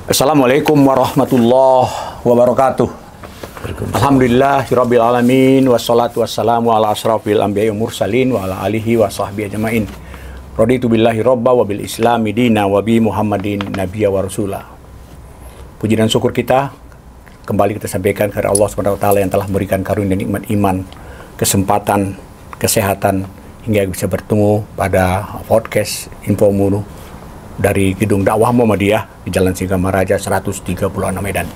Assalamualaikum warahmatullahi wabarakatuh. Alhamdulillahirabbil alamin wassalatu wassalamu ala asrofil anbiya'i wal mursalin wa ala alihi wa sahbihi ajmain. Raditu billahi robba wa bil islami dina wa bi Muhammadin nabiyya wa rasulah. Puji dan syukur kita kembali kita sampaikan kepada Allah Subhanahu wa taala yang telah memberikan karunia dan nikmat iman, kesempatan, kesehatan hingga bisa bertemu pada podcast Info Munu dari Gedung Dakwah Muhammadiyah di Jalan Singamaraja 136 Medan.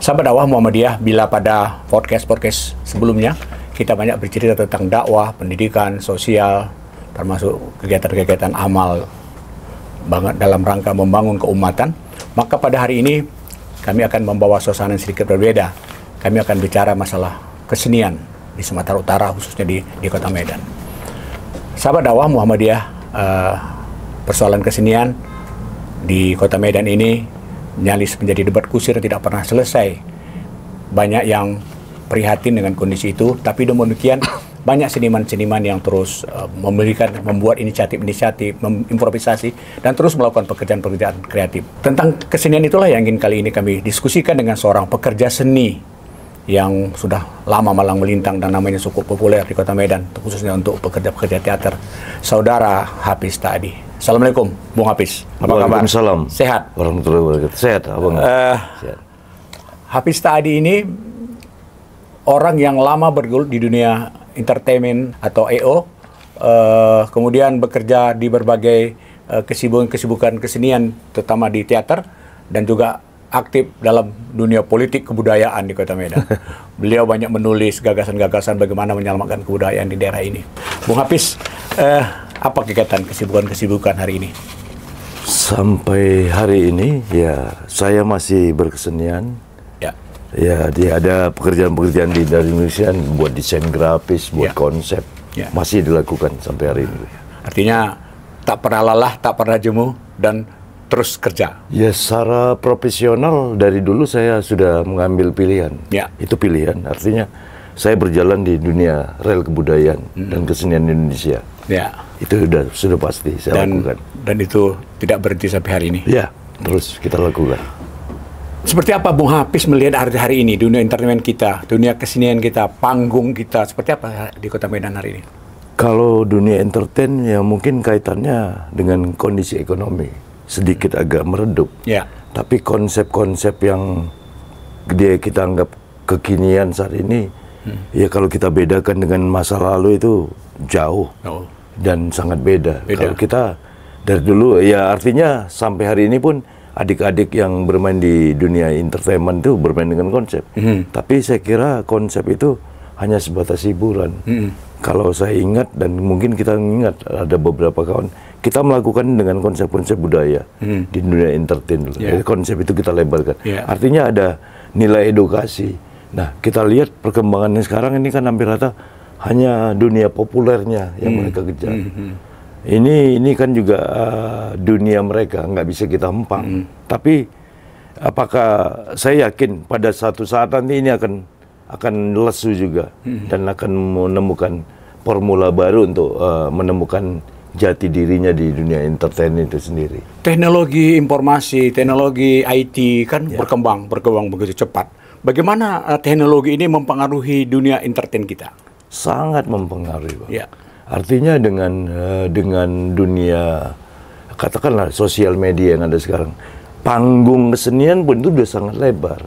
Sahabat Dakwah Muhammadiyah, bila pada podcast sebelumnya kita banyak bercerita tentang dakwah, pendidikan, sosial, termasuk kegiatan-kegiatan amal banget dalam rangka membangun keumatan, maka pada hari ini kami akan membawa suasana yang sedikit berbeda. Kami akan bicara masalah kesenian di Sumatera Utara, khususnya di Kota Medan. Sahabat Dakwah Muhammadiyah, persoalan kesenian di Kota Medan ini nyaris menjadi debat kusir yang tidak pernah selesai. Banyak yang prihatin dengan kondisi itu, tapi demikian banyak seniman-seniman yang terus membuat inisiatif, improvisasi, dan terus melakukan pekerjaan-pekerjaan kreatif. Tentang kesenian itulah yang ingin kali ini kami diskusikan dengan seorang pekerja seni yang sudah lama malang melintang dan namanya cukup populer di Kota Medan, khususnya untuk pekerja-pekerja teater, Saudara Hafiz Ta'adi. Assalamualaikum, Bung Hafiz. Apa kabar? Waalaikumsalam. Sehat? Warahmatullahi wabarakatuh. Sehat, Abang. Sehat. Hafiz Ta'adi ini orang yang lama bergelut di dunia entertainment atau EO, kemudian bekerja di berbagai kesibukan kesenian, terutama di teater, dan juga aktif dalam dunia politik kebudayaan di Kota Medan. Beliau banyak menulis gagasan-gagasan bagaimana menyelamatkan kebudayaan di daerah ini. Bung Hafiz, apa kegiatan kesibukan hari ini? Sampai hari ini ya saya masih berkesenian. Ya. Ya, dia ada pekerjaan-pekerjaan dari Indonesia, buat desain grafis, buat konsep. Ya. Masih dilakukan sampai hari ini. Artinya tak pernah lelah, tak pernah jemu, dan terus kerja. Ya, secara profesional dari dulu saya sudah mengambil pilihan. Ya. Itu pilihan, artinya saya berjalan di dunia rel kebudayaan dan kesenian Indonesia. Ya. Itu sudah pasti saya lakukan. Dan itu tidak berhenti sampai hari ini. Ya, terus kita lakukan. Seperti apa Bung Hafiz melihat hari ini dunia entertainment kita, dunia kesenian kita, panggung kita, seperti apa di Kota Medan hari ini? Kalau dunia entertain ya mungkin kaitannya dengan kondisi ekonomi sedikit agak meredup. Ya. Tapi konsep-konsep yang kita anggap kekinian saat ini, ya kalau kita bedakan dengan masa lalu itu jauh dan sangat beda. Kalau kita dari dulu, ya artinya sampai hari ini pun adik-adik yang bermain di dunia entertainment itu bermain dengan konsep. Tapi saya kira konsep itu hanya sebatas hiburan. Kalau saya ingat, dan mungkin kita ingat, ada beberapa kawan, kita melakukan dengan konsep-konsep budaya di dunia entertain. Jadi konsep itu kita lebarkan. Artinya ada nilai edukasi. Nah, kita lihat perkembangannya sekarang ini kan hampir rata hanya dunia populernya yang mereka kejar. Ini kan juga dunia mereka, nggak bisa kita empang. Tapi apakah saya yakin pada satu saat nanti ini akan lesu juga dan akan menemukan formula baru untuk menemukan jati dirinya di dunia entertain itu sendiri. Teknologi informasi, teknologi IT kan berkembang begitu cepat. Bagaimana teknologi ini mempengaruhi dunia entertain kita? Sangat mempengaruhi, Bang. Ya. Artinya dengan dunia katakanlah sosial media yang ada sekarang, panggung kesenian pun itu sudah sangat lebar,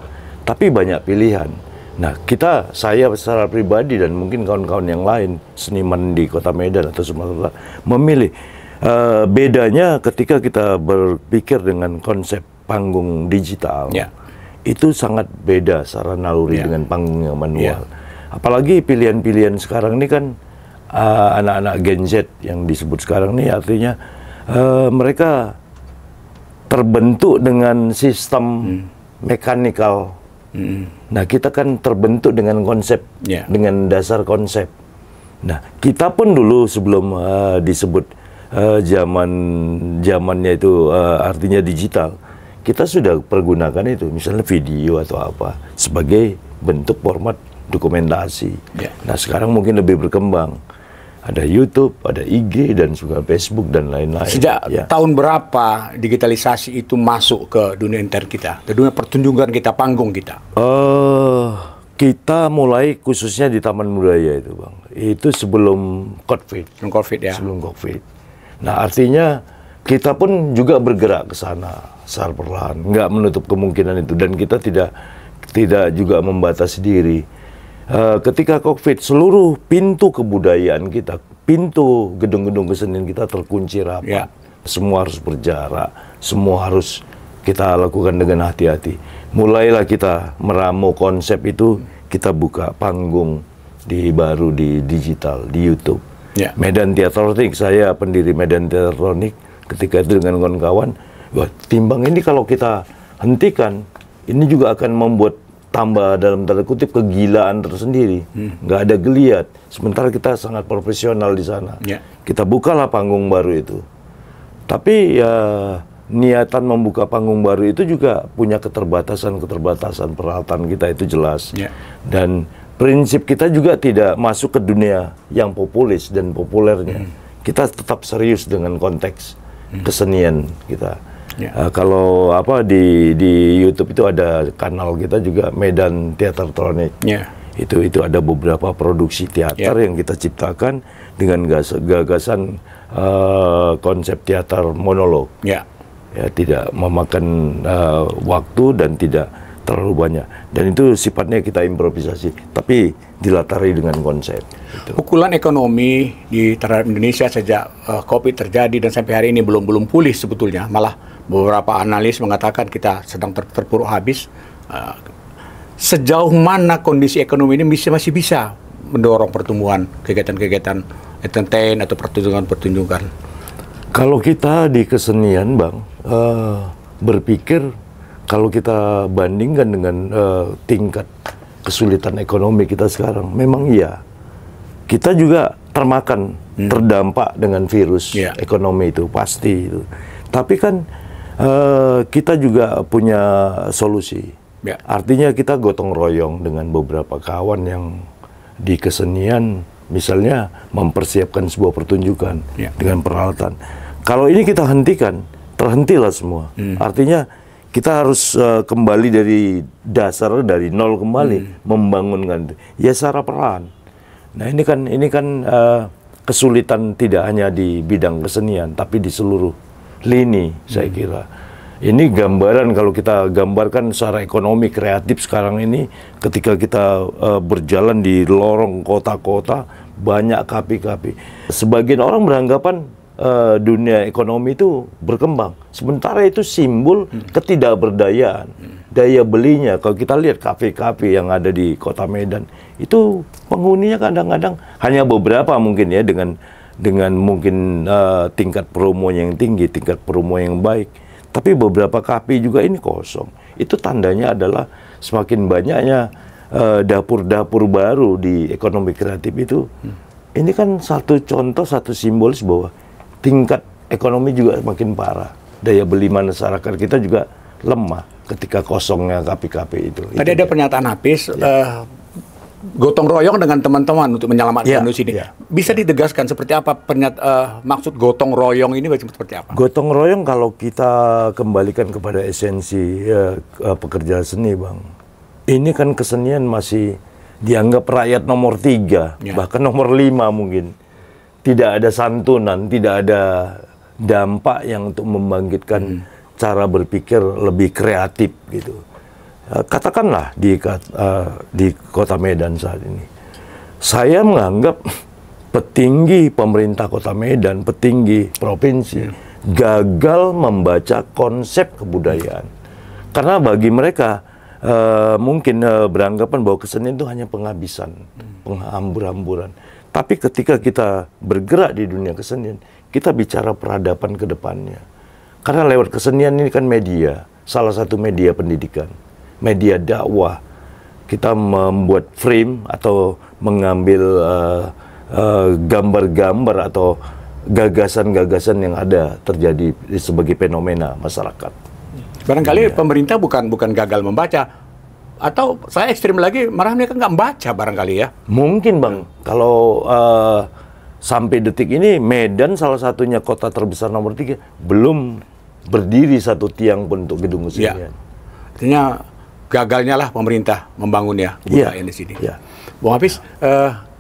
tapi banyak pilihan. Nah, saya secara pribadi dan mungkin kawan-kawan yang lain, seniman di Kota Medan atau Sumatera, memilih. Bedanya ketika kita berpikir dengan konsep panggung digital, itu sangat beda secara naluri dengan panggung yang manual. Apalagi pilihan-pilihan sekarang ini kan anak-anak Gen Z yang disebut sekarang ini, artinya mereka terbentuk dengan sistem mekanikal. Nah, kita kan terbentuk dengan konsep, dengan dasar konsep. Nah, kita pun dulu sebelum disebut zamannya itu artinya digital, kita sudah pergunakan itu, misalnya video atau apa, sebagai bentuk format dokumentasi. Nah, sekarang mungkin lebih berkembang. ada YouTube, ada IG dan juga Facebook dan lain-lain. Sejak tahun berapa digitalisasi itu masuk ke dunia intern kita, ke dunia pertunjukan kita, panggung kita? Kita mulai khususnya di Taman Budaya itu, Bang. Itu sebelum COVID. Sebelum COVID ya. Sebelum COVID. Nah, artinya kita pun juga bergerak ke sana secara perlahan, nggak menutup kemungkinan itu, dan kita tidak juga membatasi diri. Ketika COVID, seluruh pintu kebudayaan kita, pintu gedung-gedung kesenian kita terkunci rapat. Ya. Semua harus berjarak, semua harus kita lakukan dengan hati-hati. Mulailah kita meramu konsep itu, kita buka panggung baru di digital, di YouTube. Ya. Medan Teatronik, saya pendiri Medan Teatronik, ketika itu dengan kawan-kawan, wah, timbang ini kalau kita hentikan, ini juga akan membuat tambah dalam tanda kutip kegilaan tersendiri, nggak ada geliat. Sementara kita sangat profesional di sana. Ya. Kita bukalah panggung baru itu. Tapi ya niatan membuka panggung baru itu juga punya keterbatasan peralatan kita itu jelas. Ya. Dan prinsip kita juga tidak masuk ke dunia yang populis dan populernya. Kita tetap serius dengan konteks kesenian kita. Ya. Kalau di YouTube itu ada kanal kita juga, Medan Teatronik. Ya. Itu ada beberapa produksi teater yang kita ciptakan dengan gagasan konsep teater monolog. Ya. Ya, tidak memakan waktu dan tidak terlalu banyak. Dan itu sifatnya kita improvisasi, tapi dilatari dengan konsep. Gitu. Pukulan ekonomi terhadap Indonesia sejak COVID terjadi dan sampai hari ini belum pulih sebetulnya. Malah beberapa analis mengatakan kita sedang terpuruk habis. Sejauh mana kondisi ekonomi ini masih bisa mendorong pertumbuhan kegiatan-kegiatan entertain atau pertunjukan-pertunjukan? Kalau kita di kesenian, Bang, berpikir kalau kita bandingkan dengan tingkat kesulitan ekonomi kita sekarang, memang iya, kita juga termakan, terdampak dengan virus ekonomi itu, pasti itu. Tapi kan kita juga punya solusi. Ya. Artinya kita gotong royong dengan beberapa kawan yang di kesenian, misalnya mempersiapkan sebuah pertunjukan dengan peralatan. Kalau ini kita hentikan, terhentilah semua. Artinya kita harus kembali dari dasar, dari nol kembali, membangunkan ya secara perlahan. Nah, ini kan kesulitan tidak hanya di bidang kesenian, tapi di seluruh lini, saya kira. Ini gambaran, kalau kita gambarkan secara ekonomi kreatif sekarang ini, ketika kita berjalan di lorong kota-kota, banyak kapi-kapi. Sebagian orang beranggapan dunia ekonomi itu berkembang. Sementara itu simbol ketidakberdayaan. Daya belinya, kalau kita lihat kafe-kafe yang ada di kota Medan, itu penghuninya kadang-kadang hanya beberapa mungkin ya, dengan mungkin tingkat promo yang tinggi, tingkat promo yang baik. Tapi beberapa kafe juga ini kosong. Itu tandanya adalah semakin banyaknya dapur-dapur baru di ekonomi kreatif itu. Ini kan satu contoh, satu simbolis bahwa tingkat ekonomi juga makin parah. Daya beli masyarakat kita juga lemah ketika kosongnya kafe-kafe itu. Tadi ada pernyataan Hafiz, gotong royong dengan teman-teman untuk menyelamatkan Indonesia ini. Bisa ditegaskan seperti apa maksud gotong royong ini seperti apa? Gotong royong kalau kita kembalikan kepada esensi pekerja seni, Bang. Ini kan kesenian masih dianggap rakyat nomor 3, bahkan nomor 5 mungkin. Tidak ada santunan, tidak ada dampak yang untuk membangkitkan cara berpikir lebih kreatif gitu. Katakanlah di kota Medan saat ini, saya menganggap petinggi pemerintah kota Medan, petinggi provinsi, gagal membaca konsep kebudayaan. Karena bagi mereka mungkin beranggapan bahwa kesenian itu hanya penghabisan, penghambur-hamburan. Tapi ketika kita bergerak di dunia kesenian, kita bicara peradaban ke depannya. Karena lewat kesenian ini kan media, salah satu media pendidikan, media dakwah. Kita membuat frame atau mengambil gambar-gambar atau gagasan-gagasan yang ada terjadi sebagai fenomena masyarakat. Barangkali pemerintah bukan gagal membaca, atau saya ekstrim lagi, malah mereka nggak membaca barangkali ya. Mungkin, Bang, kalau sampai detik ini Medan salah satunya kota terbesar nomor 3 belum berdiri satu tiang pun untuk gedung kesenian. Artinya gagalnya lah pemerintah membangun kebudayaan di sini. Bung Hafiz,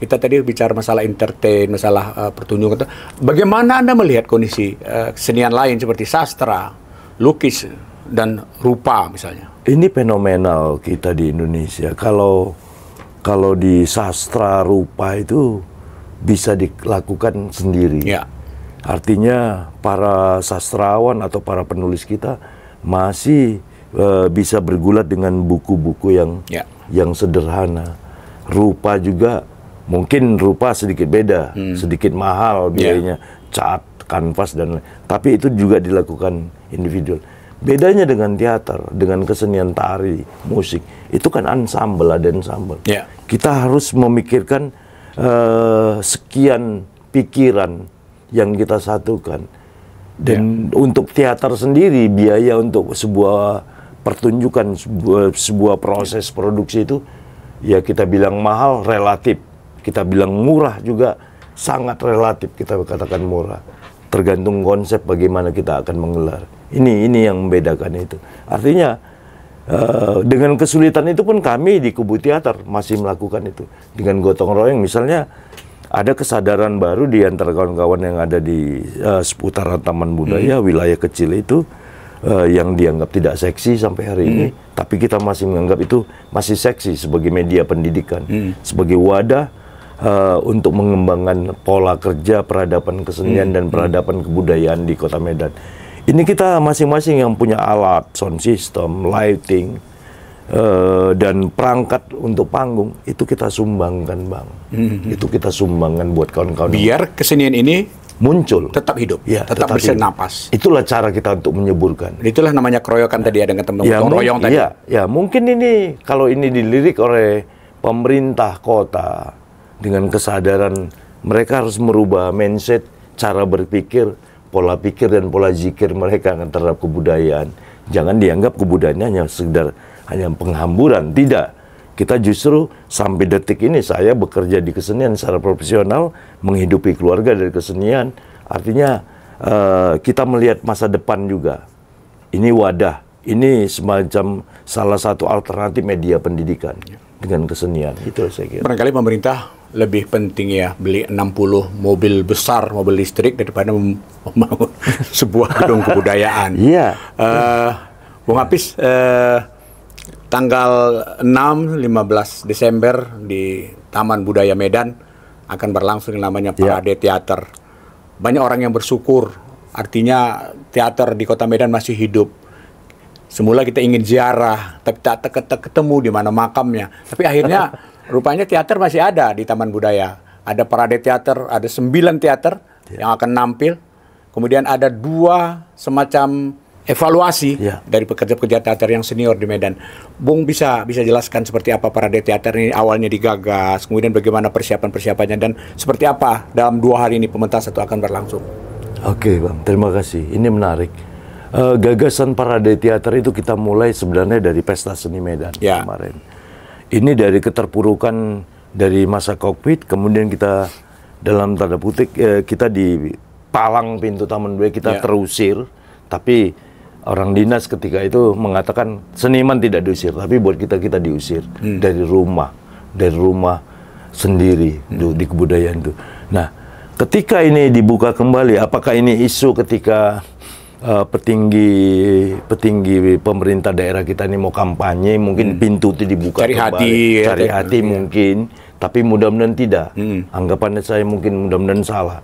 kita tadi bicara masalah entertain, masalah pertunjukan. Bagaimana Anda melihat kondisi kesenian lain seperti sastra, lukis, dan rupa misalnya? Ini fenomenal kita di Indonesia. Kalau di sastra rupa itu bisa dilakukan sendiri. Artinya para sastrawan atau para penulis kita masih bisa bergulat dengan buku-buku yang sederhana. Rupa juga mungkin rupa sedikit beda, sedikit mahal biayanya, cat, kanvas dan lain. Tapi itu juga dilakukan individual. Bedanya dengan teater, dengan kesenian tari, musik, itu kan ensemble, ada ensemble. Kita harus memikirkan sekian pikiran yang kita satukan. Dan untuk teater sendiri, biaya untuk sebuah pertunjukan, sebuah proses produksi itu, ya kita bilang mahal relatif, kita bilang murah juga sangat relatif, kita katakan murah. Tergantung konsep bagaimana kita akan menggelar. Ini yang membedakan itu. Artinya dengan kesulitan itu pun kami di Kubu Teater masih melakukan itu. Dengan gotong royong misalnya ada kesadaran baru di antara kawan-kawan yang ada di seputaran Taman Budaya, wilayah kecil itu yang dianggap tidak seksi sampai hari ini. Tapi kita masih menganggap itu masih seksi sebagai media pendidikan, sebagai wadah untuk mengembangkan pola kerja peradaban kesenian dan peradaban kebudayaan di Kota Medan. Ini kita masing-masing yang punya alat, sound system, lighting, dan perangkat untuk panggung, itu kita sumbangkan, Bang. Itu kita sumbangkan buat kawan-kawan. Biar kesenian ini muncul. Tetap hidup, tetap bernapas. Itulah cara kita untuk menyeburkan. Itulah namanya keroyokan tadi dengan teman-teman royong tadi. Ya, mungkin ini, kalau ini dilirik oleh pemerintah kota, dengan kesadaran mereka harus merubah mindset, cara berpikir, pola pikir dan pola zikir mereka terhadap kebudayaan. Jangan dianggap kebudayaan hanya sekedar hanya penghamburan. Tidak. Kita justru sampai detik ini saya bekerja di kesenian secara profesional, menghidupi keluarga dari kesenian. Artinya kita melihat masa depan juga. Ini wadah. Ini semacam salah satu alternatif media pendidikan dengan kesenian. Itu saya kira. Barangkali pemerintah lebih penting beli 60 mobil besar, mobil listrik daripada membangun sebuah gedung kebudayaan. Bung Hafiz, tanggal 6-15 Desember di Taman Budaya Medan akan berlangsung yang namanya Parade Teater. Banyak orang yang bersyukur, artinya teater di Kota Medan masih hidup. Semula kita ingin ziarah, tapi tak ketemu di mana makamnya. Tapi akhirnya rupanya teater masih ada di Taman Budaya. Ada Parade Teater, ada 9 teater yang akan nampil. Kemudian ada 2 semacam evaluasi dari pekerja-pekerja teater yang senior di Medan. Bung bisa jelaskan seperti apa Parade Teater ini awalnya digagas, kemudian bagaimana persiapan-persiapannya, dan seperti apa dalam 2 hari ini pementasan itu akan berlangsung. Oke, Bang, terima kasih. Ini menarik. Gagasan Parade Teater itu kita mulai sebenarnya dari Pesta Seni Medan kemarin. Ini dari keterpurukan dari masa Covid, kemudian kita dalam tanda kutip kita dipalang pintu Taman Budaya, kita terusir. Tapi orang dinas ketika itu mengatakan seniman tidak diusir, tapi buat kita diusir dari rumah sendiri di kebudayaan itu. Nah, ketika ini dibuka kembali, apakah ini isu ketika petinggi pemerintah daerah kita ini mau kampanye, mungkin pintu itu dibuka cari hati mungkin, tapi mudah-mudahan tidak. Anggapannya saya mungkin mudah-mudahan salah.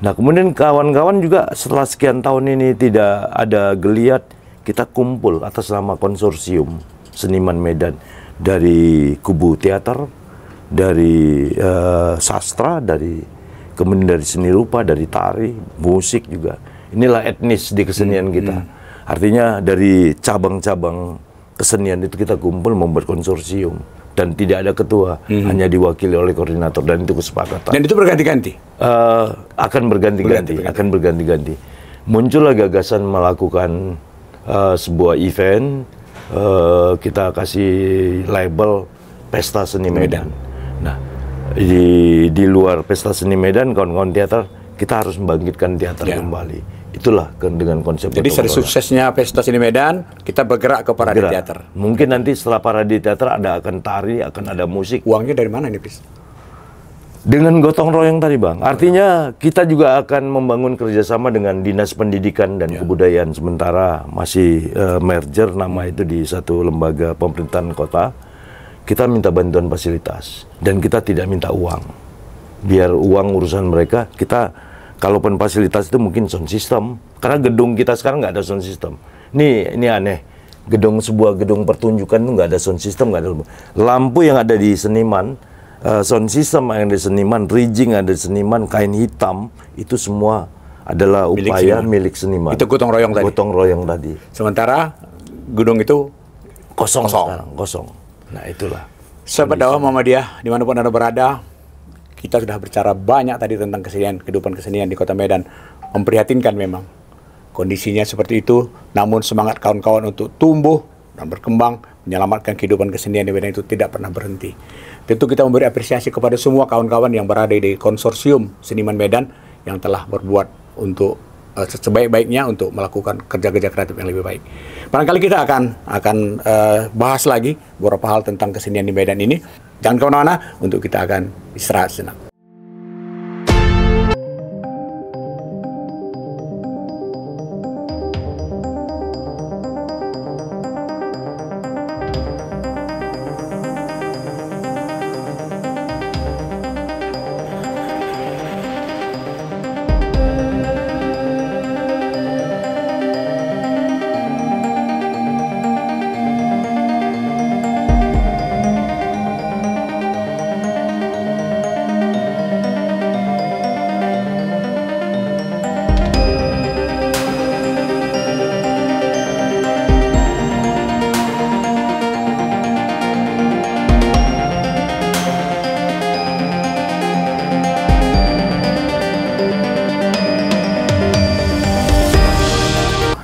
Nah, kemudian kawan-kawan juga setelah sekian tahun ini tidak ada geliat, kita kumpul atas nama konsorsium seniman Medan dari Kubu Teater, dari sastra, kemudian dari seni rupa, dari tari, musik juga. Inilah etnis di kesenian kita. Artinya dari cabang-cabang kesenian itu kita kumpul membuat konsorsium. Dan tidak ada ketua, hanya diwakili oleh koordinator, dan itu kesepakatan. Dan itu berganti-ganti? Akan berganti-ganti. Muncullah gagasan melakukan sebuah event, kita kasih label Pesta Seni Medan. Nah, di luar pesta seni Medan, kawan-kawan teater, kita harus membangkitkan teater kembali. Itulah dengan konsep. Jadi suksesnya pesta seni Medan, kita bergerak ke parade teater. Mungkin nanti setelah parade teater akan tari, akan ada musik. Uangnya dari mana ini, Pis? Dengan gotong royong tadi, Bang. Artinya kita juga akan membangun kerjasama dengan Dinas Pendidikan dan Kebudayaan. Sementara masih merger nama itu di satu lembaga pemerintahan kota. Kita minta bantuan fasilitas dan kita tidak minta uang. Biar uang urusan mereka. Kita kalaupun fasilitas itu mungkin sound system. Karena gedung kita sekarang nggak ada sound system. Ini aneh. Sebuah gedung pertunjukan itu nggak ada sound system, nggak ada lampu yang ada di Seniman. Sound system yang ada di Seniman, rigging ada di Seniman, kain hitam, itu semua adalah upaya milik Seniman. Itu gotong royong tadi? Gotong royong tadi. Sementara gedung itu kosong. Sekarang, kosong. Nah itulah. Sahabat dakwah Muhammadiyah, dimanapun Anda berada, kita sudah bicara banyak tadi tentang kesenian, kehidupan kesenian di Kota Medan. Memprihatinkan memang. Kondisinya seperti itu, namun semangat kawan-kawan untuk tumbuh dan berkembang, menyelamatkan kehidupan kesenian di Medan itu tidak pernah berhenti. Tentu kita memberi apresiasi kepada semua kawan-kawan yang berada di konsorsium Seniman Medan yang telah berbuat untuk sebaik-baiknya untuk melakukan kerja-kerja kreatif yang lebih baik. Barangkali kita akan bahas lagi beberapa hal tentang kesenian di Medan ini. Jangan kemana-mana, untuk kita akan istirahat sejenak.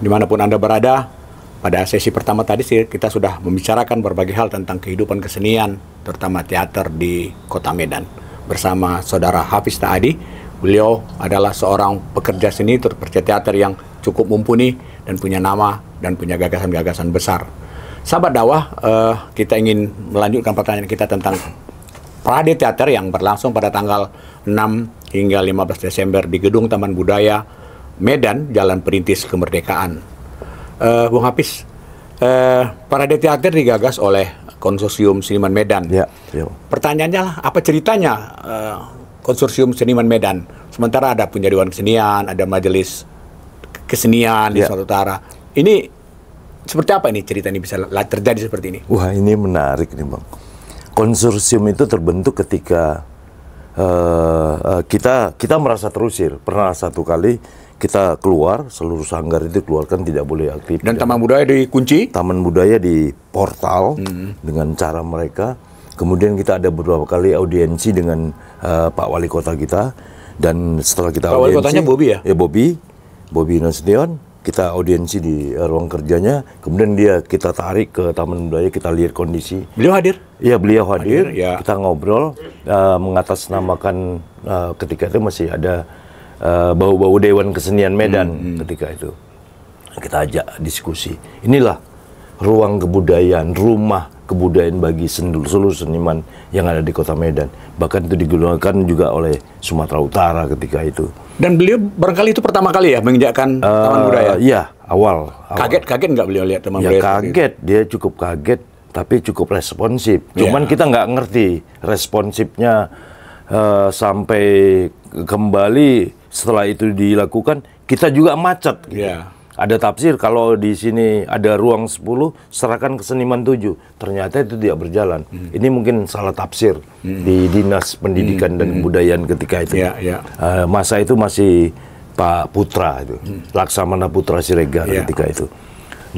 Dimanapun Anda berada, pada sesi pertama tadi kita sudah membicarakan berbagai hal tentang kehidupan kesenian, terutama teater di Kota Medan. Bersama Saudara Hafiz Ta'adi, beliau adalah seorang pekerja seni, pekerja teater yang cukup mumpuni dan punya nama dan punya gagasan-gagasan besar. Sahabat dakwah, kita ingin melanjutkan pertanyaan kita tentang parade teater yang berlangsung pada tanggal 6 hingga 15 Desember di Gedung Taman Budaya Medan, Jalan Perintis Kemerdekaan. Bung Hafiz, parade teater digagas oleh Konsorsium Seniman Medan. Ya. Pertanyaannya lah, apa ceritanya Konsorsium Seniman Medan? Sementara ada punya Dewan Kesenian, ada Majelis Kesenian di Sumatera Utara. Ini seperti apa ini cerita ini bisa terjadi seperti ini? Wah, ini menarik nih, Bang. Konsorsium itu terbentuk ketika kita merasa terusir. Pernah satu kali kita keluar, seluruh sanggar itu keluarkan, tidak boleh aktif. Dan Taman Budaya dikunci? Taman Budaya di portal dengan cara mereka. Kemudian kita ada beberapa kali audiensi dengan Pak Wali Kota kita. Dan setelah kita Pak Wali Kotanya Bobi ya? Ya, Bobi Nasution. Kita audiensi di ruang kerjanya. Kemudian kita tarik ke Taman Budaya, kita lihat kondisi. Beliau hadir? Iya, beliau hadir. Ya. Kita ngobrol, mengatasnamakan ketika itu masih ada bau-bau Dewan Kesenian Medan ketika itu. Kita ajak diskusi. Inilah ruang kebudayaan, rumah kebudayaan bagi seluruh seniman yang ada di Kota Medan. Bahkan itu digunakan juga oleh Sumatera Utara ketika itu. Dan beliau barangkali itu pertama kali ya menginjakkan Taman Budaya? Iya, awal. Kaget nggak beliau lihat Taman Budaya? Ya kaget, dia cukup kaget, tapi cukup responsif. Cuman kita nggak ngerti responsifnya sampai kembali setelah itu dilakukan, kita juga macet. Gitu. Ada tafsir, kalau di sini ada ruang 10, serahkan ke seniman 7. Ternyata itu tidak berjalan. Ini mungkin salah tafsir di Dinas Pendidikan dan Kebudayaan ketika itu. Masa itu masih Pak Putra, itu, Laksamana Putra Siregar ketika itu.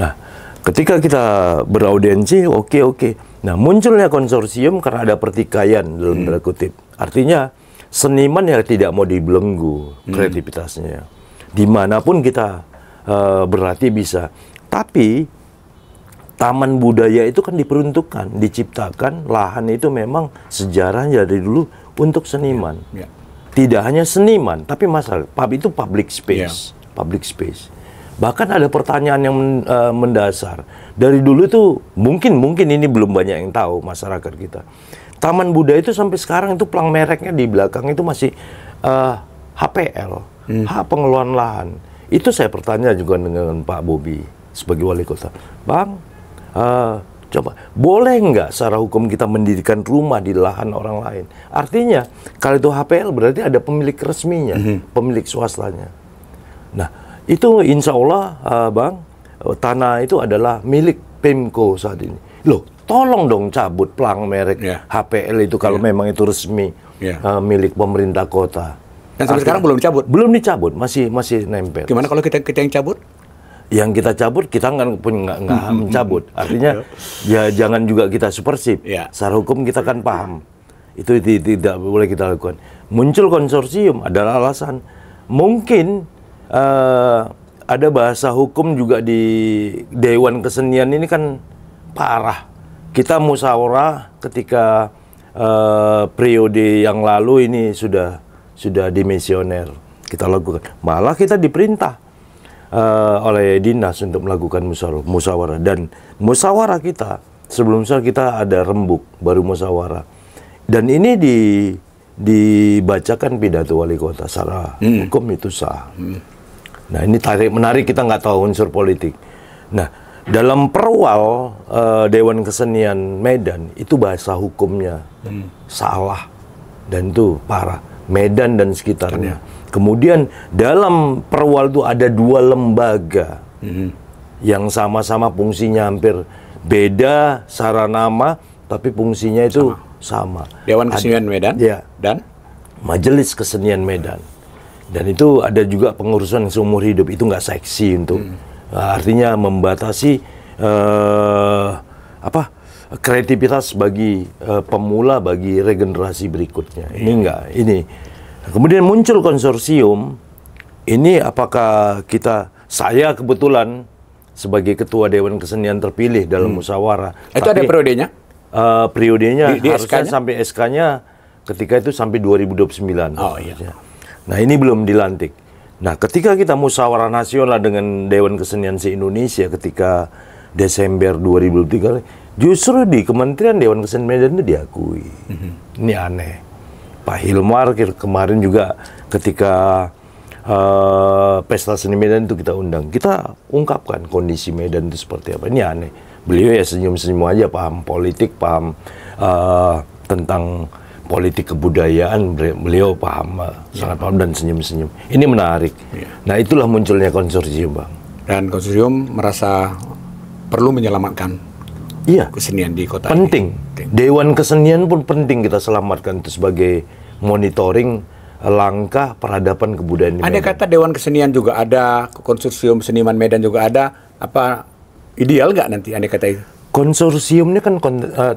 Nah, ketika kita beraudiensi, oke. Nah, munculnya konsorsium karena ada pertikaian dalam tanda kutip. Artinya, seniman yang tidak mau dibelenggu kreativitasnya. Dimanapun kita berarti bisa. Tapi Taman Budaya itu kan diperuntukkan, diciptakan, lahan itu memang sejarahnya dari dulu untuk seniman. Ya. Tidak hanya seniman, tapi masalah pub itu public space, public space. Bahkan ada pertanyaan yang mendasar. Dari dulu tuh mungkin ini belum banyak yang tahu masyarakat kita. Taman Budaya itu sampai sekarang itu plang mereknya di belakang itu masih HPL, hak pengelolaan lahan. Itu saya bertanya juga dengan Pak Bobi sebagai wali kota. Bang, coba boleh nggak secara hukum kita mendirikan rumah di lahan orang lain? Artinya kalau itu HPL berarti ada pemilik resminya, pemilik swastanya. Nah itu insya Allah Bang, tanah itu adalah milik Pemko saat ini. Loh, tolong dong cabut plang merek HPL itu kalau memang itu resmi milik pemerintah kota. Dan sampai sekarang belum dicabut? Belum dicabut, masih nempel. Gimana kalau kita yang cabut? Yang kita cabut, kita nggak mencabut. Artinya, ya jangan juga kita supersip. Secara hukum kita kan paham. Itu tidak boleh kita lakukan. Muncul konsorsium adalah alasan. Mungkin ada bahasa hukum juga di Dewan Kesenian ini kan parah. Kita musyawarah ketika periode yang lalu ini sudah dimisioner kita lakukan. Malah kita diperintah oleh dinas untuk melakukan musyawarah. Dan musyawarah kita, sebelum kita ada rembuk, baru musyawarah. Dan ini dibacakan pidato wali kota secara hukum itu sah. Nah ini menarik, kita nggak tahu unsur politik. Nah dalam perwal Dewan Kesenian Medan itu bahasa hukumnya salah dan itu parah. Medan dan sekitarnya. Kemudian dalam perwal itu ada 2 lembaga yang sama-sama fungsinya hampir beda secara nama, tapi fungsinya itu sama. Dewan Kesenian Medan dan Majelis Kesenian Medan. Dan itu ada juga pengurusan seumur hidup, itu nggak seksi untuk artinya membatasi kreativitas bagi pemula, bagi regenerasi berikutnya. Ini enggak, ini. Kemudian muncul konsorsium. Ini apakah saya kebetulan sebagai ketua Dewan Kesenian terpilih dalam musyawarah. Itu ada periodenya? Periodenya di harusnya SK-nya? sampai SK-nya ketika itu sampai 2029. Oh iya. Nah ini belum dilantik. Nah ketika kita musyawarah nasional dengan Dewan Kesenian se-Indonesia ketika Desember 2003, justru di Kementerian Dewan Kesenian Medan itu diakui. Ini aneh. Pak Hilmar kemarin juga ketika Pesta Seni Medan itu kita undang. Kita ungkapkan kondisi Medan itu seperti apa. Ini aneh. Beliau ya senyum-senyum aja, paham politik, paham tentang politik kebudayaan. Beliau paham, sangat paham dan senyum-senyum. Ini menarik. Nah itulah munculnya konsorsium, Bang. Dan konsorsium merasa perlu menyelamatkan kesenian di kota penting. Ini. Dewan Kesenian pun penting kita selamatkan itu sebagai monitoring langkah peradaban kebudayaan di Medan. Ada kata Dewan Kesenian juga ada, konsorsium seniman Medan juga ada. Apa ideal nggak nanti andai kata itu? Konsorsiumnya kan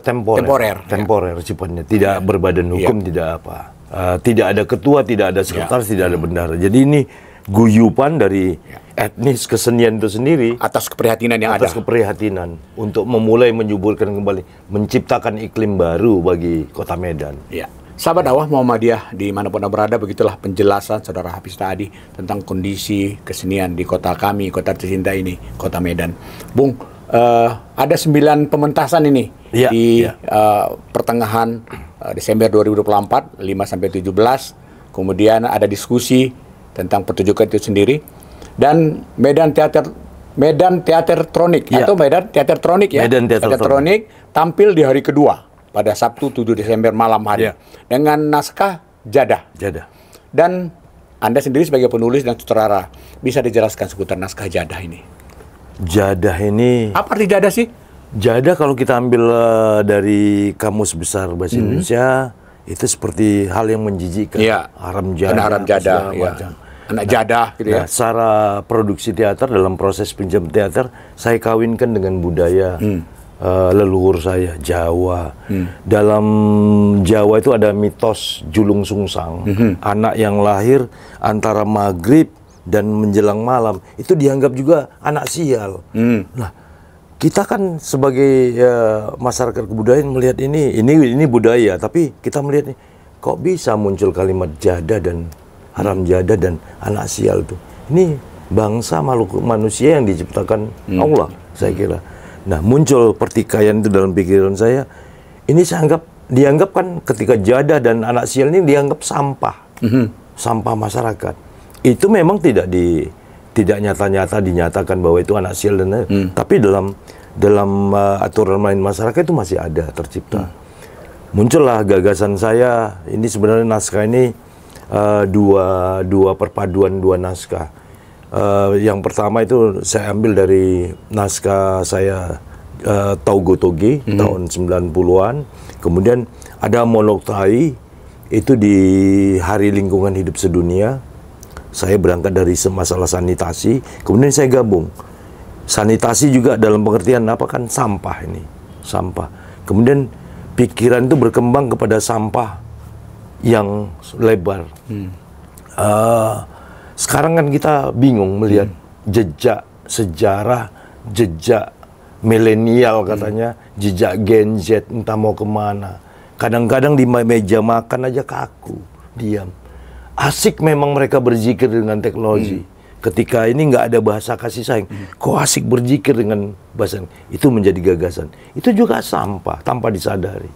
temporer ya. sifatnya, tidak berbadan hukum, tidak apa. Tidak ada ketua, tidak ada sekretaris, tidak ada bendahara. Jadi ini guyupan dari etnis kesenian itu sendiri atas keprihatinan yang atas keprihatinan untuk memulai menyuburkan kembali, menciptakan iklim baru bagi kota Medan. Ya. Sahabat dakwah Muhammadiyah dimanapun Anda berada, begitulah penjelasan Saudara Hafiz Ta'adi tentang kondisi kesenian di kota kami, kota tercinta ini, kota Medan. Bung, ada 9 pementasan ini di pertengahan Desember 2024, 5-17. Kemudian ada diskusi tentang pertunjukan itu sendiri. Dan Medan Teatertronik atau Medan Teatertronik ya. Medan Teatertronik tampil di hari kedua pada Sabtu 7 Desember malam hari dengan naskah Jadah. Dan Anda sendiri sebagai penulis dan sutradara bisa dijelaskan seputar naskah Jadah ini. Jadah ini apa arti Jadah sih? Jadah kalau kita ambil dari Kamus Besar Bahasa Indonesia itu seperti hal yang menjijikkan. Haram jadah. Haram jadah. Anak jadah gitu ya. Secara produksi teater, dalam proses pinjam teater, saya kawinkan dengan budaya leluhur saya, Jawa. Dalam Jawa itu ada mitos julung sungsang. Anak yang lahir antara maghrib dan menjelang malam, itu dianggap juga anak sial. Nah, kita kan sebagai masyarakat kebudayaan melihat ini budaya, tapi kita melihat kok bisa muncul kalimat jada dan haram jada dan anak sial tuh. Ini bangsa makhluk manusia yang diciptakan Allah, saya kira. Nah, muncul pertikaian itu dalam pikiran saya. Ini saya dianggap kan ketika jada dan anak sial ini dianggap sampah. Sampah masyarakat. Itu memang tidak nyata-nyata dinyatakan bahwa itu anak sial dan tapi dalam aturan main masyarakat itu masih ada tercipta. Muncullah gagasan saya, ini sebenarnya naskah ini dua perpaduan dua naskah. Yang pertama itu saya ambil dari naskah saya Taugo Toge tahun 90-an. Kemudian ada Monoktai itu di Hari Lingkungan Hidup Sedunia. Saya berangkat dari masalah sanitasi, kemudian saya gabung. Sanitasi juga dalam pengertian apa kan sampah ini, sampah. Kemudian pikiran itu berkembang kepada sampah yang lebar. Sekarang kan kita bingung melihat jejak sejarah, jejak milenial katanya, jejak Gen Z entah mau kemana. Kadang-kadang di meja makan aja kaku, diam. Asik memang mereka berzikir dengan teknologi. Ketika ini nggak ada bahasa kasih sayang, kok asik berzikir dengan bahasa itu menjadi gagasan. Itu juga sampah tanpa disadari,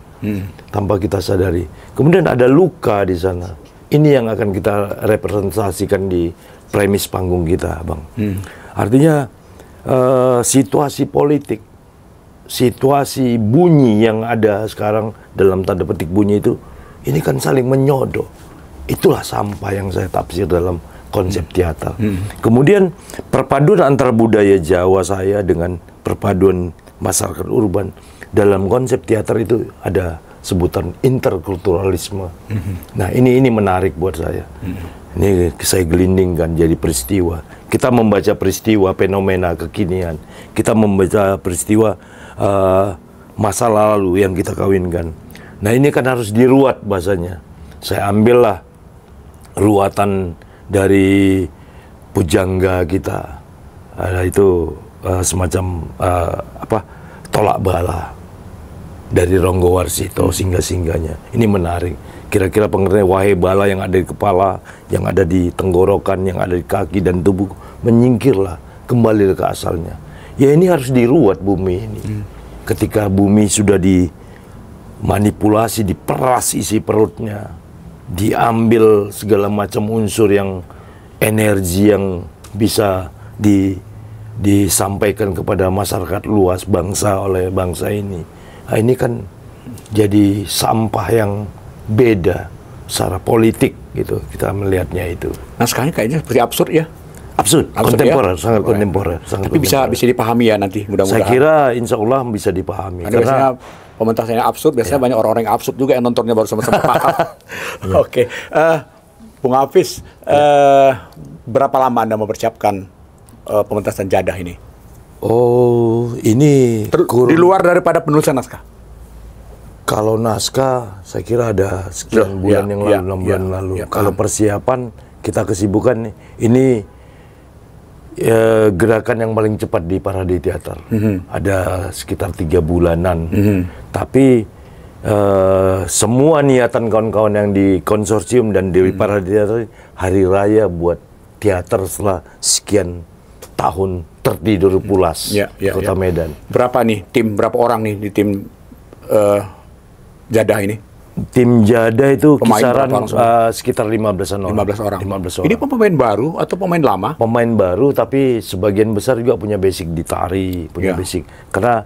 tanpa kita sadari. Kemudian ada luka di sana. Ini yang akan kita representasikan di premis panggung kita, Bang. Artinya situasi politik, situasi bunyi yang ada sekarang dalam tanda petik bunyi itu, ini kan saling menyodok. Itulah sampah yang saya tafsir dalam konsep teater. Kemudian perpaduan antara budaya Jawa saya dengan perpaduan masyarakat urban dalam konsep teater itu ada sebutan interkulturalisme. Nah, ini menarik buat saya. Ini saya gelindingkan jadi peristiwa. Kita membaca peristiwa fenomena kekinian. Kita membaca peristiwa masa lalu yang kita kawinkan. Nah, ini kan harus diruat bahasanya. Saya ambillah ruatan dari pujangga kita, itu semacam tolak bala dari Ronggo Warsito singgah-singgahnya. Ini menarik. Kira-kira pengertian wahai bala yang ada di kepala, yang ada di tenggorokan, yang ada di kaki dan tubuh, menyingkirlah, kembali ke asalnya. Ya ini harus diruat bumi ini. Ketika bumi sudah dimanipulasi, diperas isi perutnya, diambil segala macam unsur yang energi yang bisa disampaikan kepada masyarakat luas bangsa oleh bangsa ini. Nah, ini kan jadi sampah yang beda secara politik gitu kita melihatnya itu. Nah sekarang kayaknya seperti absurd ya. Absurd, kontemporer, ya? Sangat kontemporer. Tapi bisa dipahami ya nanti mudah-mudahan. Saya kira insya Allah bisa dipahami. Karena biasanya komentar saya absurd, biasanya banyak orang-orang yang absurd juga yang nontonnya baru sama-sama paham. Oke. Bung Hafiz, berapa lama Anda mempersiapkan pementasan Jadah ini? Oh, ini di luar daripada penulisan naskah? Kalau naskah, saya kira ada sekian bulan yang lalu, 6 bulan lalu. Kalau persiapan, kita kesibukan ini gerakan yang paling cepat di Parade Teater. Ada sekitar 3 bulanan. Tapi semua niatan kawan-kawan yang di konsorsium dan di Parade Teater, hari raya buat teater setelah sekian tahun tertidur pulas Kota Medan. Berapa nih tim, berapa orang nih di tim Jadah ini? Tim Jadah itu kisaran sekitar 15 orang. 15 orang. Ini pemain baru atau pemain lama? Pemain baru, tapi sebagian besar juga punya basic di tari, punya basic. Karena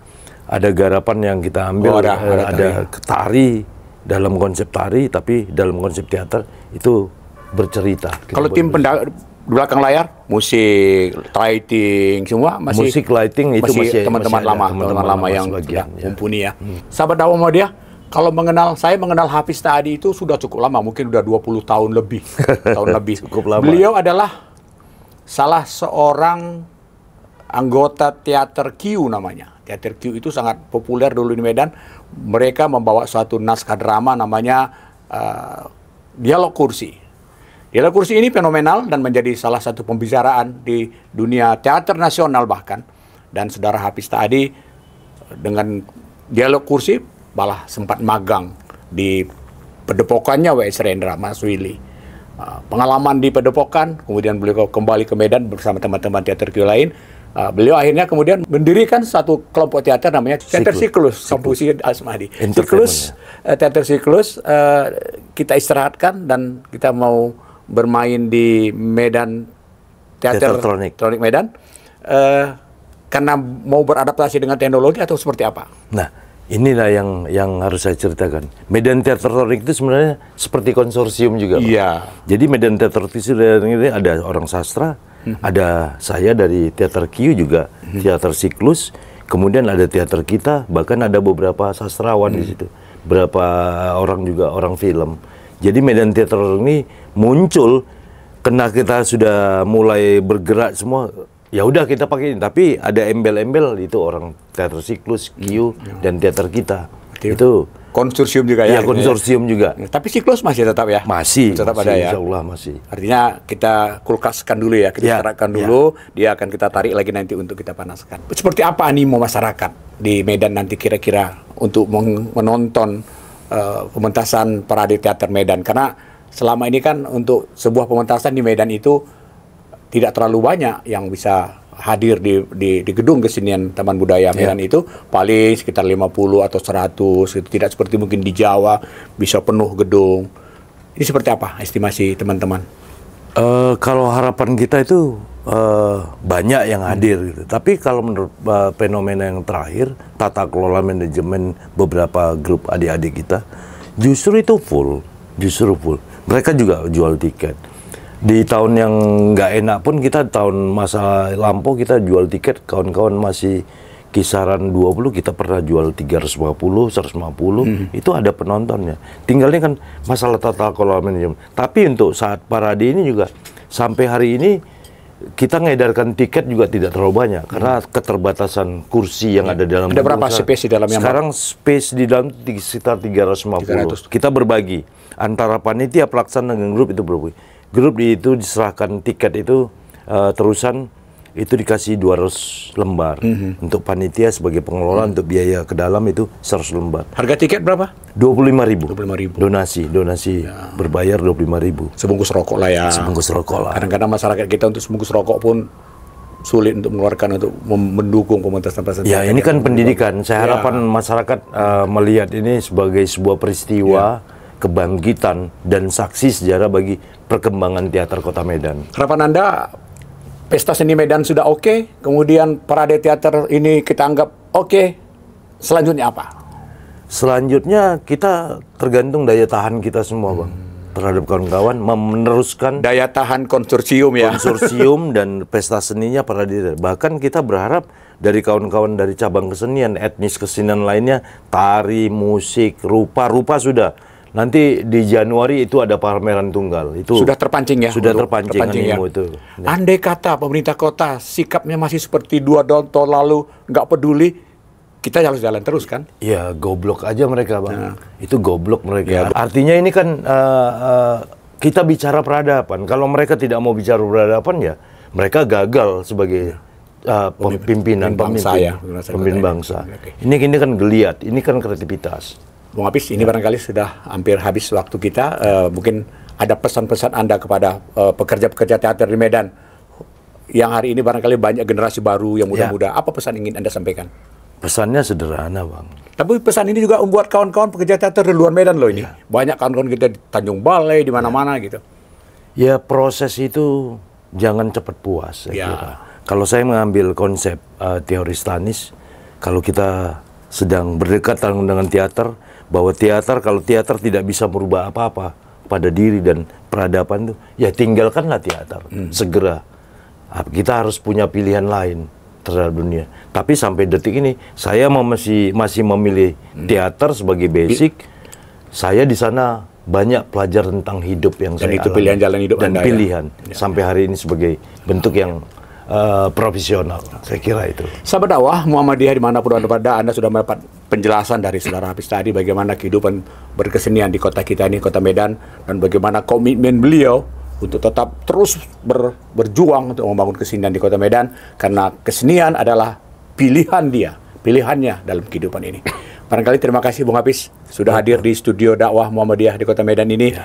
ada garapan yang kita ambil, ada tari dalam konsep tari, tapi dalam konsep teater itu bercerita. Kalau tim di belakang layar, musik, lighting, semua masih. Musik, lighting itu masih teman-teman lama yang mumpuni ya. Sahabat Dakwah Muhammadiyah, kalau saya mengenal Hafiz Taadi itu sudah cukup lama, mungkin udah 20 tahun lebih. Cukup lama. Beliau adalah salah seorang anggota teater Q namanya. Teater Q itu sangat populer dulu di Medan. Mereka membawa suatu naskah drama namanya Dialog Kursi. Dialog Kursi ini fenomenal dan menjadi salah satu pembicaraan di dunia teater nasional bahkan. Dan saudara Hafiz Taadi dengan Dialog Kursi malah sempat magang di Padepokannya W.S. Rendra, Mas Willy. Pengalaman di Padepokan, kemudian beliau kembali ke Medan bersama teman-teman teater Q lain. Beliau akhirnya kemudian mendirikan satu kelompok teater namanya Teater Siklus, Kampusi Asmadi. Siklus, Teater Siklus, kita istirahatkan dan kita mau bermain di Medan Teater Elektronik Medan. Karena mau beradaptasi dengan teknologi atau seperti apa? Nah, inilah yang harus saya ceritakan. Medan Teater Elektronik itu sebenarnya seperti konsorsium juga. Iya. Jadi Medan Teater Elektronik ini ada orang sastra, ada saya dari Teater Q juga, Teater Siklus, kemudian ada teater kita, bahkan ada beberapa sastrawan di situ, beberapa orang juga orang film. Jadi Medan Teater ini muncul karena kita sudah mulai bergerak semua. Ya udah kita pakai ini, tapi ada embel-embel itu orang Teater Siklus, Q, dan teater kita. Itu konsorsium juga ya? Iya, konsorsium juga. Tapi Siklus masih tetap ya? Masih ada ya? Insya Allah masih. Artinya kita kulkaskan dulu ya, kita serahkan dulu, dia akan kita tarik lagi nanti untuk kita panaskan. Seperti apa animo masyarakat di Medan nanti kira-kira untuk menonton pementasan Parade Teater Medan? Karena selama ini kan untuk sebuah pementasan di Medan itu tidak terlalu banyak yang bisa hadir di gedung kesenian Taman Budaya Medan itu, paling sekitar 50 atau 100, itu tidak seperti mungkin di Jawa bisa penuh gedung. Ini seperti apa estimasi teman-teman? Kalau harapan kita itu banyak yang hadir gitu. Tapi kalau menurut fenomena yang terakhir, tata kelola manajemen beberapa grup adik-adik kita, justru itu full, Mereka juga jual tiket. Di tahun yang nggak enak pun kita, tahun masa lampau kita jual tiket, kawan-kawan masih kisaran 20, kita pernah jual 350, 150, itu ada penontonnya. Tinggalnya kan masalah tata kelola manajemen. Tapi untuk saat parade ini juga, sampai hari ini, kita mengedarkan tiket juga tidak terlalu banyak, karena keterbatasan kursi yang ada dalam. Ada berapa space di dalamnya? Sekarang space di dalam sekitar 350. Kita berbagi, antara panitia pelaksana dengan grup itu berbagi. Grup itu diserahkan tiket itu terusan itu dikasih 200 lembar. Untuk panitia sebagai pengelola untuk biaya ke dalam itu 100 lembar. Harga tiket berapa? 25.000. 25.000. Donasi berbayar 25.000. Sebungkus rokok lah ya. Sebungkus rokok lah. Kadang-kadang masyarakat kita untuk sebungkus rokok pun sulit untuk mengeluarkan untuk mendukung pementasan. Ya, ini kan pendidikan. Saya harapan masyarakat melihat ini sebagai sebuah peristiwa kebangkitan dan saksi sejarah bagi perkembangan teater Kota Medan. Harapan Anda, pesta seni Medan sudah oke, kemudian parade teater ini kita anggap oke, selanjutnya apa? Selanjutnya kita tergantung daya tahan kita semua, Bang, terhadap kawan-kawan meneruskan daya tahan konsorsium ya. Konsorsium dan pesta seninya parade. Bahkan kita berharap dari kawan-kawan dari cabang kesenian, etnis kesenian lainnya, tari, musik, rupa sudah. Nanti di Januari itu ada pameran tunggal. Itu sudah terpancing ya? Sudah terpancing ya. Itu. Andai kata pemerintah kota sikapnya masih seperti 2 tahun lalu, nggak peduli, kita harus jalan terus kan? Ya, goblok aja mereka, Bang. Itu goblok mereka. Ya. Artinya ini kan kita bicara peradaban. Kalau mereka tidak mau bicara peradaban, ya mereka gagal sebagai pemimpin bangsa. Ini kan geliat, ini kan kreativitas. Bung Apis, ini barangkali sudah hampir habis waktu kita. Mungkin ada pesan-pesan Anda kepada pekerja-pekerja teater di Medan yang hari ini barangkali banyak generasi baru yang muda-muda. Apa pesan ingin Anda sampaikan? Pesannya sederhana, Bang. Tapi pesan ini juga membuat kawan-kawan pekerja teater di luar Medan loh ini. Banyak kawan-kawan kita di Tanjung Balai, di mana-mana gitu. Ya, proses itu jangan cepat puas, saya kira. Kalau saya mengambil konsep teori Stanis, kalau kita sedang berdekatan dengan teater, bahwa kalau teater tidak bisa merubah apa-apa pada diri dan peradaban itu, ya tinggalkanlah teater, segera. Kita harus punya pilihan lain terhadap dunia. Tapi sampai detik ini, saya masih memilih teater sebagai basic. Saya di sana banyak belajar tentang hidup yang dan saya itu alami. Pilihan jalan hidup dan Anda, pilihan sampai hari ini sebagai bentuk yang profesional, saya kira itu. Sahabat dakwah Muhammadiyah dimanapun Anda berada, Anda sudah mendapat penjelasan dari Saudara Hafiz tadi bagaimana kehidupan berkesenian di kota kita ini, Kota Medan, dan bagaimana komitmen beliau untuk tetap terus berjuang untuk membangun kesenian di Kota Medan, karena kesenian adalah pilihan dia, pilihannya dalam kehidupan ini. Barangkali terima kasih Bung Hafiz sudah hadir di studio dakwah Muhammadiyah di Kota Medan ini.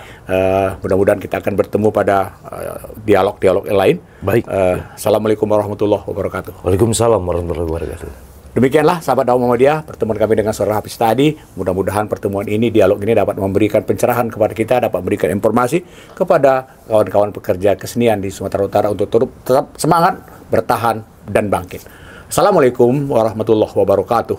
Mudah-mudahan kita akan bertemu pada dialog-dialog yang lain. Baik. Assalamualaikum warahmatullahi wabarakatuh. Waalaikumsalam warahmatullahi wabarakatuh. Demikianlah sahabat dakwah Muhammadiyah, pertemuan kami dengan Saudara Hafiz tadi. Mudah-mudahan pertemuan ini, dialog ini dapat memberikan pencerahan kepada kita, dapat memberikan informasi kepada kawan-kawan pekerja kesenian di Sumatera Utara untuk tetap semangat, bertahan, dan bangkit. Assalamualaikum warahmatullahi wabarakatuh.